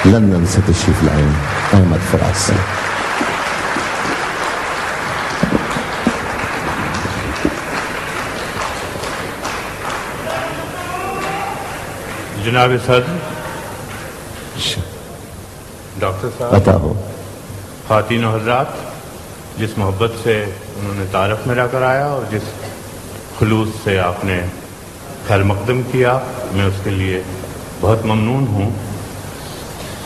London سے تشریف لائیں احمد فراز سے. جناب صدر، ڈاکٹر صاحب، عطا ہو. خواتین و حضرات، جس محبت سے انہوں نے تعارف میرا کرایا اور جس خلوص سے آپ نے خیر مقدم کیا، میں اس کے لیے بہت ممنون ہوں.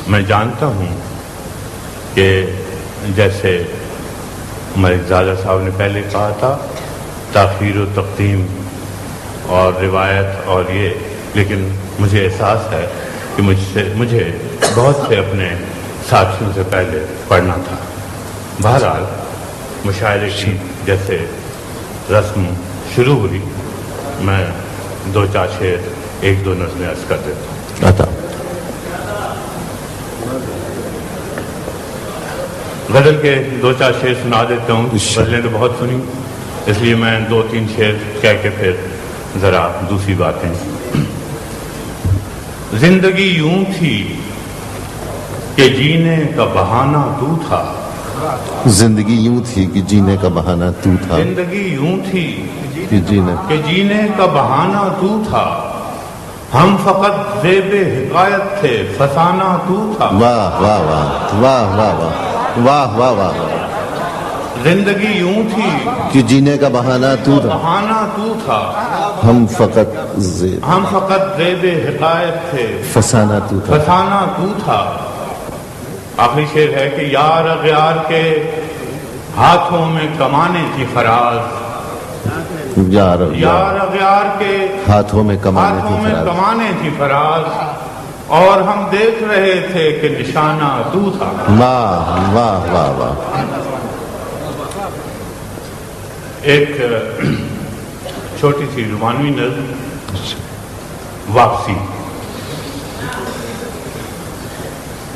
میں جانتا ہوں کہ جیسے ہمارے زادہ صاحب نے پہلے کہا تھا، تاخیر و تقدیم اور روایت اور یہ، لیکن مجھے احساس ہے کہ مجھے بہت سے اپنے ساتھیوں سے پہلے پڑھنا تھا. بہرحال مشاعرے کی جیسے رسم شروع ہوئی، میں دو چار شعر ایک دو نظمیں عرض کر دیتا ہوں. عطا. غزل کے دو چار شعر سنا دیتا ہوں. غزلیں تو بہت سنی، اس لیے میں دو تین شعر کہہ کے پھر ذرا دوسری باتیں. زندگی یوں تھی کہ جینے کا بہانہ تو تھا. زندگی یوں تھی کہ جینے کا بہانہ تو تھا. زندگی یوں تھی کہ جینے کا بہانہ تو تھا. ہم فقط زیب حکایت تھے، فسانہ تو تھا. واہ واہ واہ واہ واہ واہ واہ واہ واہ. زندگی یوں تھی کہ جینے کا بہانہ تو تھا. بہانہ تو تھا. ہم فقط زیب حکایت تھے، فسانہ تو تھا. فسانہ تو تھا. آخری شعر ہے کہ یار اغیار کے ہاتھوں میں کمانے تھی فراز. یار اغیار کے ہاتھوں میں کمانے تھی فراز. اور ہم دیکھ رہے تھے کہ نشانہ تو تھا. واہ واہ واہ واہ. ایک چھوٹی سی رومانوی نظم، واپسی.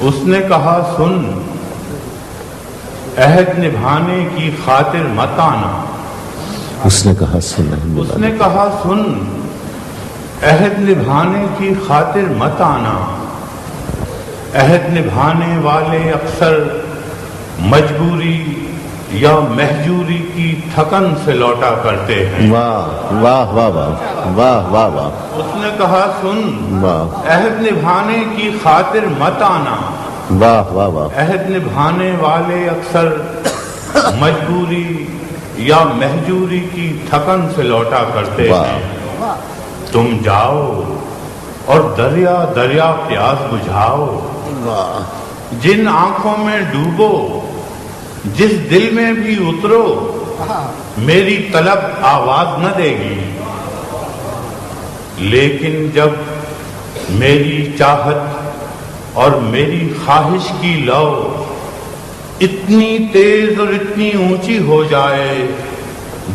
اس نے کہا سن، عہد نبھانے کی خاطر مت آنا. اس نے کہا سن، اس نے کہا سن، عہد نبھانے کی خاطر مت آنا. عہد نبھانے والے اکثر مجبوری یا محجوری کی تھکن سے لوٹا کرتے ہیں. واہ واہ واہ واہ واہ واہ واہ. اس نے کہا سن، واہ عہد نبھانے کی خاطر مت آنا. واہ واہ واہ. عہد نبھانے والے اکثر مجبوری یا محجوری کی تھکن سے لوٹا کرتے ہیں. تم جاؤ اور دریا دریا پیاس بجھاؤ. جن آنکھوں میں ڈوبو، جس دل میں بھی اترو، میری طلب آواز نہ دے گی. لیکن جب میری چاہت اور میری خواہش کی لو اتنی تیز اور اتنی اونچی ہو جائے،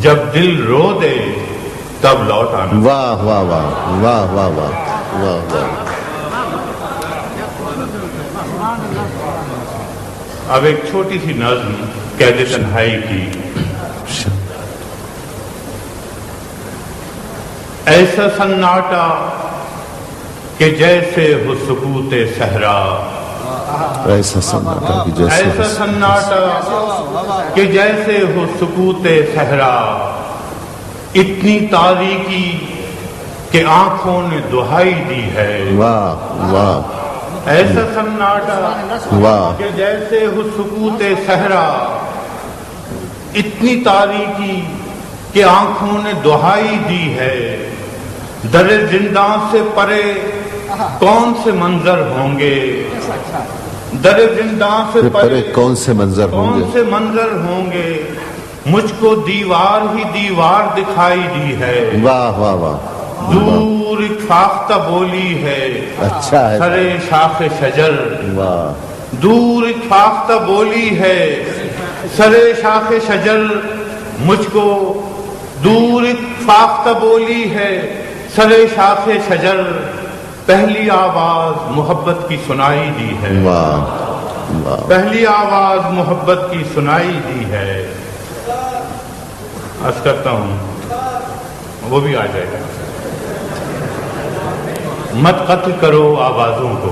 جب دل رو دے تب لوٹ آنا. واہ واہ واہ واہ واہ واہ واہ واہ. اب ایک چھوٹی سی نظم قید تنہائی کی. ایسا سناٹا کہ جیسے ہو سکوت صحرا. ایسا سناٹا کہ جیسے ایسا سناٹا کہ جیسے ہو سکوت صحرا. اتنی تاریکی کہ آنکھوں نے دہائی دی ہے. واہ واہ. ایسا سناٹا واہ کہ جیسے ہو سکوت صحرا. اتنی تاریکی کہ آنکھوں نے دہائی دی ہے. در زنداں سے پرے کون سے منظر ہوں گے. در زنداں سے پرے کون سے منظر ہوں گے. مجھ کو دیوار ہی دیوار دکھائی دی ہے. واہ واہ واہ. دور ایک فاختہ بولی ہے، اچھا ہے. سرے شاخ شجر. واہ. دور ایک فاختہ بولی ہے، سرے شاخ شجر. مجھ کو دور ایک فاختہ بولی ہے، سرے شاخ شجر. پہلی آواز محبت کی سنائی دی ہے. واہ واہ. پہلی آواز محبت کی سنائی دی ہے. عرض کرتا ہوں، وہ بھی آ جائے گا. مت قتل کرو آوازوں کو،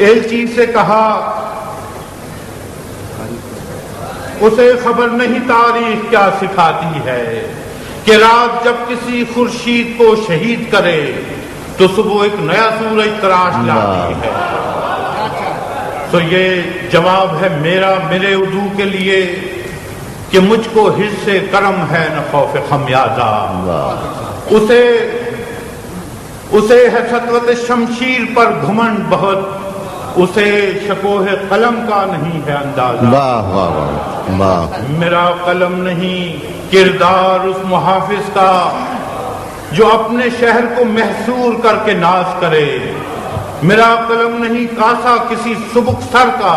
ایلچی سے کہا اسے خبر نہیں تاریخ کیا سکھاتی ہے کہ رات جب کسی خورشید کو شہید کرے تو صبح ایک نیا سورج تراش لاتی ہے. تو یہ جواب ہے میرے عدو کے لیے کہ مجھ کو حرص کرم ہے نہ خوف خمیازہ. اسے ہے سطوت شمشیر پر گھمنڈ بہت، اسے شکوہ قلم کا نہیں ہے اندازہ. واہ واہ واہ واہ. میرا قلم نہیں کردار اس محافظ کا جو اپنے شہر کو محصور کر کے ناز کرے. میرا قلم نہیں کاسا کسی سبک سر کا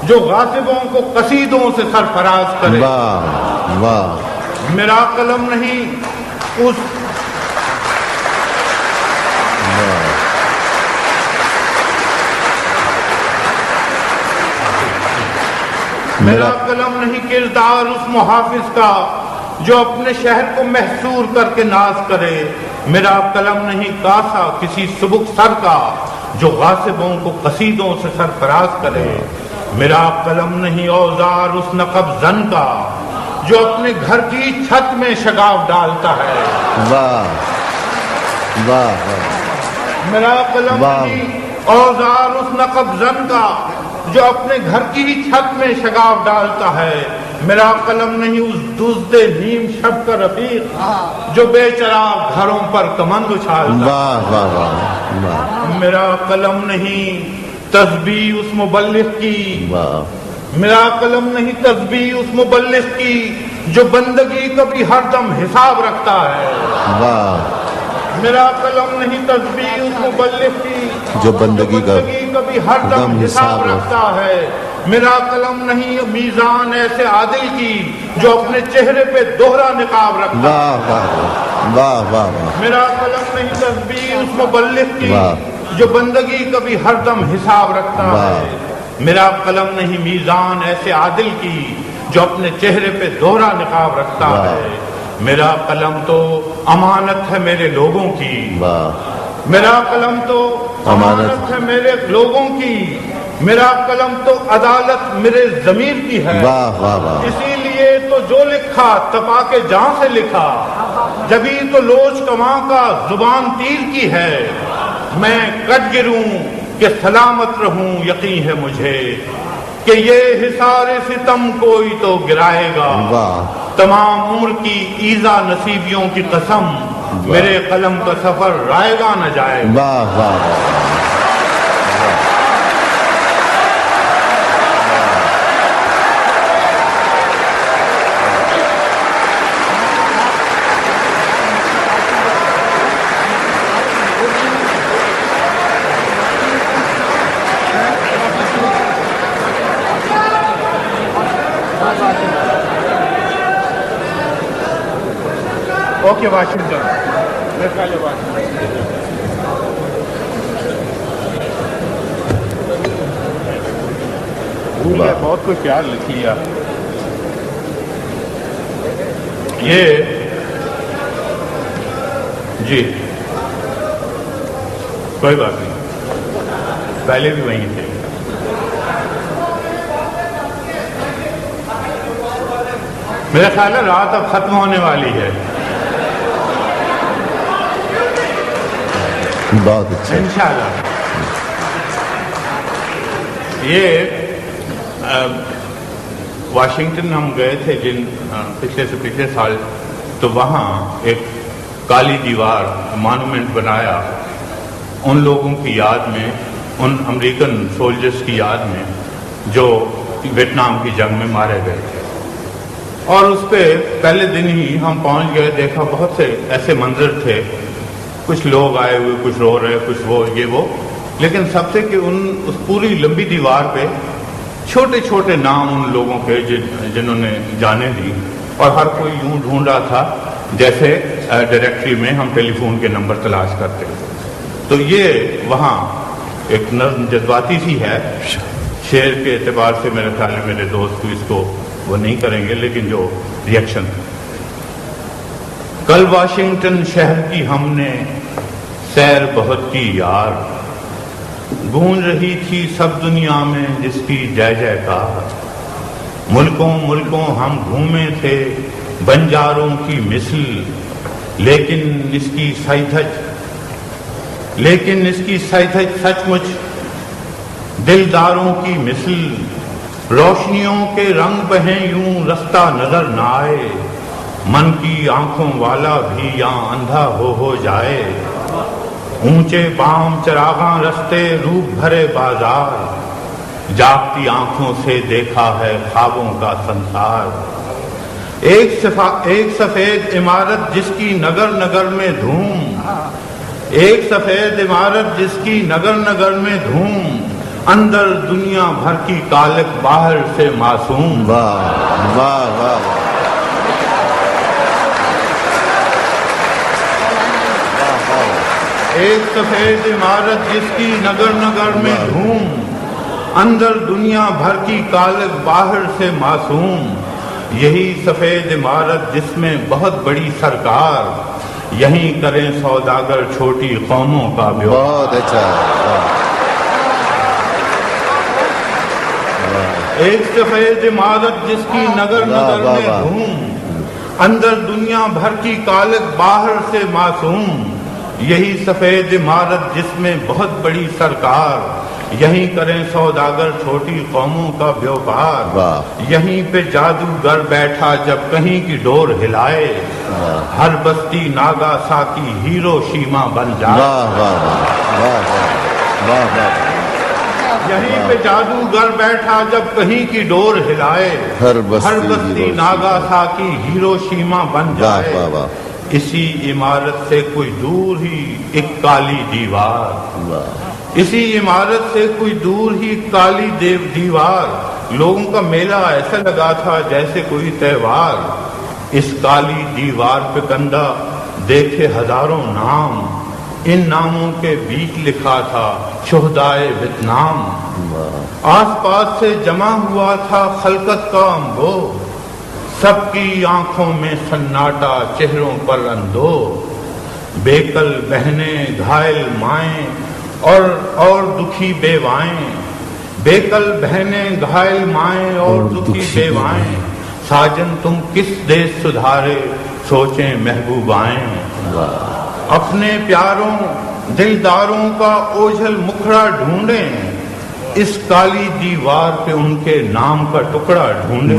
جو غاصبوں کو قصیدوں سے سرفراز کرے. واہ واہ. میرا قلم نہیں اس میرا قلم نہیں کردار اس محافظ کا جو اپنے شہر کو محصور کر کے ناز کرے. میرا قلم نہیں کاسا کسی سبک سر کا جو غاصبوں کو قصیدوں سے سرفراز کرے. میرا قلم نہیں اوزار اس نقب زن کا جو اپنے گھر کی چھت میں شگاف ڈالتا ہے. واہ واہ. میرا قلم نہیں اوزار اس نقب زن کا جو اپنے گھر کی چھت میں شگاف ڈالتا ہے. میرا قلم نہیں اس دزد نیم شب کا رفیق جو بے چراغ گھروں پر کمند اچھالتا. واہ واہ واہ. میرا قلم نہیں تسبیح اس مبلغ کی. میرا قلم نہیں تسبیح اس مبلغ کی جو بندگی کبھی ہر دم حساب رکھتا ہے. واہ. میرا قلم نہیں تسبیح اس مبلغ کی جو بندگی کبھی ہر دم حساب رکھتا ہے. میرا قلم نہیں میزان ایسے عادل کی جو اپنے چہرے پہ دوہرا نقاب رکھتا ہے. واہ واہ واہ. میرا قلم نہیں تسبیح اس مبلغ کی جو بندگی کبھی ہر دم حساب رکھتا ہے. میرا قلم نہیں میزان ایسے عادل کی جو اپنے چہرے پہ دوہرا نقاب رکھتا ہے. میرا قلم تو امانت ہے میرے لوگوں کی. میرا قلم تو امانت ہے میرے لوگوں کی. میرا قلم تو عدالت میرے ضمیر کی ہے. اسی لیے تو جو لکھا تپا کے جان سے لکھا، جبھی تو لوچ کماں کا زبان تیر کی ہے. میں کٹ گروں کہ سلامت رہوں، یقین ہے مجھے کہ یہ حصار ستم کوئی تو گرائے گا. تمام عمر کی ایذا نصیبیوں کی قسم، میرے قلم کا سفر رائے گا نہ جائے. واہ واہ. Okay Washington. بہت کچھ پیار لکھ لیا. یہ جی کوئی بات نہیں، پہلے بھی وہیں تھے. میرا خیال ہے رات اب ختم ہونے والی ہے. بہت اچھا. انشاءاللہ. یہ واشنگٹن ہم گئے تھے پچھلے سے پچھلے سال، تو وہاں ایک کالی دیوار مانومنٹ بنایا ان لوگوں کی یاد میں، ان امریکن سولجرز کی یاد میں جو ویتنام کی جنگ میں مارے گئے تھے. اور اس پہ پہلے دن ہی ہم پہنچ گئے، دیکھا بہت سے ایسے منظر تھے، کچھ لوگ آئے ہوئے، کچھ رو رہے، کچھ وہ یہ وہ، لیکن سب سے کہ اس پوری لمبی دیوار پہ چھوٹے چھوٹے نام ان لوگوں کے جنہوں نے جانیں دی، اور ہر کوئی یوں ڈھونڈ رہا تھا جیسے ڈائریکٹری میں ہم ٹیلی فون کے نمبر تلاش کرتے. تو یہ وہاں ایک نظم جذباتی سی ہے. شعر کے اعتبار سے میرے خیال میں میرے دوست اس کو وہ نہیں کریں گے، لیکن جو ریئیکشن. کل واشنگٹن شہر کی ہم نے سیر بہت کی یار، گونج رہی تھی سب دنیا میں جس کی جے جے کار، ملکوں ملکوں ہم گھومے تھے بنجاروں کی مثل، لیکن اس کی سیدھج سچ مچ دلداروں کی مثل، روشنیوں کے رنگ بہیں یوں رستہ نظر نہ آئے، من کی آنکھوں والا بھی یہاں اندھا ہو جائے، اونچے بام چراغاں رستے روپ بھرے بازار، جاگتی آنکھوں سے دیکھا ہے خوابوں کا سنسار، ایک سفید عمارت جس کی نگر نگر میں دھوم، ایک سفید عمارت جس کی نگر نگر میں دھوم، اندر دنیا بھر کی کالک باہر سے معصوم۔ واہ واہ واہ، ایک سفید عمارت جس کی نگر نگر میں دھوم، اندر دنیا بھر کی کالک باہر سے معصوم، یہی سفید عمارت جس میں بہت بڑی سرکار، یہیں کریں سوداگر چھوٹی قوموں کا بیوہار۔ بہت اچھا۔ ایک سفید عمارت جس کی نگر نگر میں دھوم، اندر دنیا بھر کی کالک باہر سے معصوم، یہی سفید عمارت جس میں بہت بڑی سرکار، یہیں کریں سوداگر چھوٹی قوموں کا بیوپار، یہیں پہ جادوگر بیٹھا جب کہیں کی ڈور ہلائے، ہر بستی ناگا ساکی ہیرو شیما بن جائے۔ یہیں پہ جادوگر بیٹھا جب کہیں کی ڈور ہلائے، ہر بستی ناگا ساکی ہیرو شیما بن جائے، اسی عمارت سے کوئی دور ہی ایک کالی دیوار، اسی عمارت سے کوئی دور ہی کالی دیوار، لوگوں کا میلہ ایسا لگا تھا جیسے کوئی تہوار، اس کالی دیوار پہ کندہ دیکھے ہزاروں نام، ان ناموں کے بیچ لکھا تھا شہدائے ویتنام، آس پاس سے جمع ہوا تھا خلقت کا انبو، سب کی آنکھوں میں سناٹا چہروں پر اندو، بیکل بہنیں گھائل مائیں اور دکھی بیوائیں، بیکل بہنیں گھائل مائیں اور دکھی بیوائیں، ساجن تم کس دیش سدھارے سوچیں محبوبائیں، اپنے پیاروں دلداروں کا اوجھل مکھڑا ڈھونڈیں، اس کالی دیوار پہ ان کے نام کا ٹکڑا ڈھونڈیں،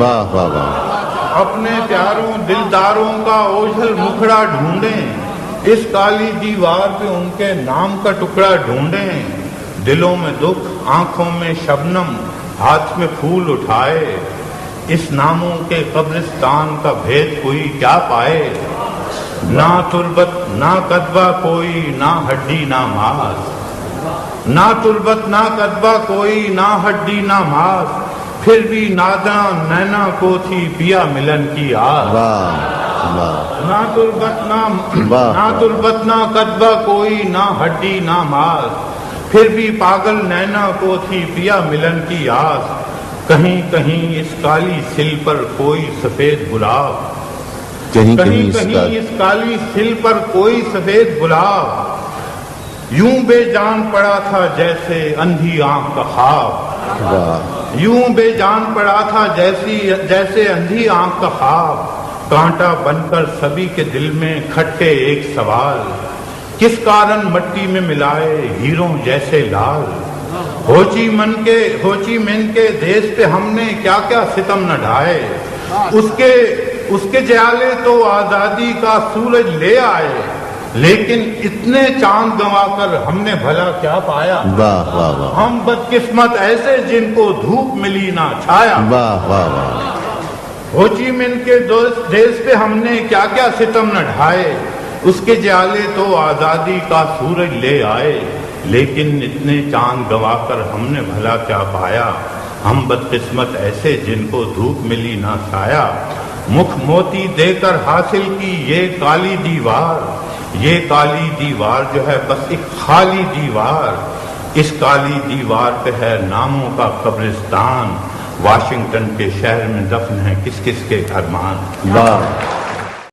اپنے پیاروں دلداروں کا اوجھل مکھڑا ڈھونڈیں، اس کالی دیوار پہ ان کے نام کا ٹکڑا ڈھونڈیں، دلوں میں دکھ آنکھوں میں شبنم ہاتھ میں پھول اٹھائے، اس ناموں کے قبرستان کا بھید کوئی کیا پائے، نہ تربت نہ کدبہ کوئی نہ ہڈی نہ ماس، نہ تربت نہ کدبہ کوئی نہ ہڈی نہ ماس، پھر بھی ناداں نینا کو تھی پیا ملن کی آس، نہ تربت نہ کدبہ کوئی نہ ہڈی نہ ماس، پھر بھی پاگل نینا کو تھی پیا ملن کی آس، کہیں کہیں اس کالی سل پر کوئی سفید گلاب، کہیں کہیں اس کالی سل پر کوئی سفید گلاب، یوں بے جان پڑا تھا جیسے اندھی آنکھ کا خواب، یوں بے جان پڑا تھا جیسے اندھی آنکھ کا خواب، کانٹا بن کر سبھی کے دل میں کھٹکے ایک سوال، کس کارن مٹی میں ملائے ہیروں جیسے لال، ہو چی من کے دیس پہ ہم نے کیا کیا ستم نہ ڈھائے، اس کے جیالے تو آزادی کا سورج لے آئے، لیکن اتنے چاند گنوا کر ہم نے بھلا کیا پایا، ہم بدقسمت ایسے جن کو دھوپ ملی نہ چھایا، ہو چی من کے دیس پہ ہم نے کیا کیا ستم نہ ڈھائے، اس کے جیالے تو آزادی کا سورج لے آئے، لیکن اتنے چاند گنوا کر ہم نے بھلا کیا پایا، ہم بدقسمت ایسے جن کو دھوپ ملی نہ چھایا، مکھ موتی دے کر حاصل کی یہ کالی دیوار، یہ کالی دیوار جو ہے بس ایک خالی دیوار، اس کالی دیوار پہ ہے ناموں کا قبرستان، واشنگٹن کے شہر میں دفن ہے کس کس کے ارمان۔